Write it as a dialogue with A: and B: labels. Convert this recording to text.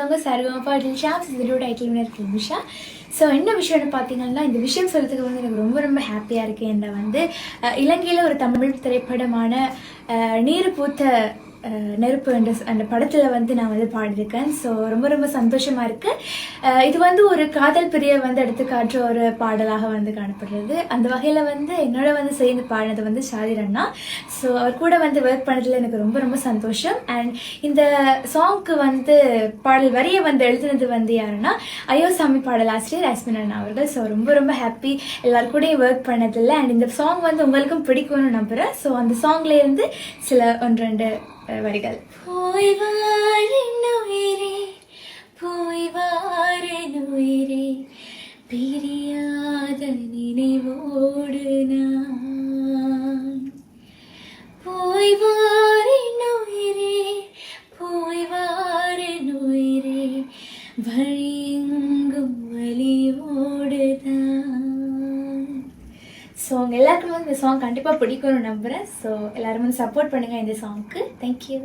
A: பார்த்தவங்க சரிகமபா ஷாப்ஸ் இதோட டைட்டில் வினர் நிமிஷா. ஸோ என்ன விஷயம்னு பார்த்தீங்கன்னா, இந்த விஷயம் சொல்கிறதுக்கு வந்து எனக்கு ரொம்ப ரொம்ப ஹாப்பியாக இருக்குது. என்னை வந்து இலங்கையில் ஒரு தமிழ் திரைப்படமான நீர் பூத்த நெருப்பு என்ற அந்த படத்தில் வந்து நான் வந்து பாடியிருக்கேன். ஸோ ரொம்ப ரொம்ப சந்தோஷமாக இருக்குது. இது வந்து ஒரு காதல் பிரியை வந்து எடுத்து காட்டுற ஒரு பாடலாக வந்து காணப்படுறது. அந்த வகையில் வந்து என்னோட வந்து சேர்ந்து பாடினது வந்து ஷாதிர் அண்ணா. ஸோ அவர் கூட வந்து ஒர்க் பண்ணதில் எனக்கு ரொம்ப ரொம்ப சந்தோஷம். அண்ட் இந்த சாங்க்கு வந்து பாடல் வரியை வந்து எழுதுனது வந்து யாருன்னா ஐயோசாமி பாடலாசிரியர் யாஸ்மின் அண்ணா அவர்கள். ஸோ ரொம்ப ரொம்ப ஹாப்பி எல்லாரு கூடயும் ஒர்க் பண்ணதில்லை. அண்ட் இந்த சாங் வந்து உங்களுக்கும் பிடிக்கும்னு நம்புகிறேன். ஸோ அந்த சாங்லேருந்து சில ஒன்று ரெண்டு வரிகள். போய் வாரே போய் வாரே பிரியாத நினைவோடு நான் போய் வாரே போய் வாரே வழியெங்கும் வலியோடு தான். ஸோ உங்கள் எல்லாருக்குமே இந்த சாங் கண்டிப்பாக பிடிக்கும்னு நம்புகிறேன். ஸோ எல்லோரும் வந்து சப்போர்ட் பண்ணுங்கள் இந்த சாங்க்கு. தேங்க்யூ.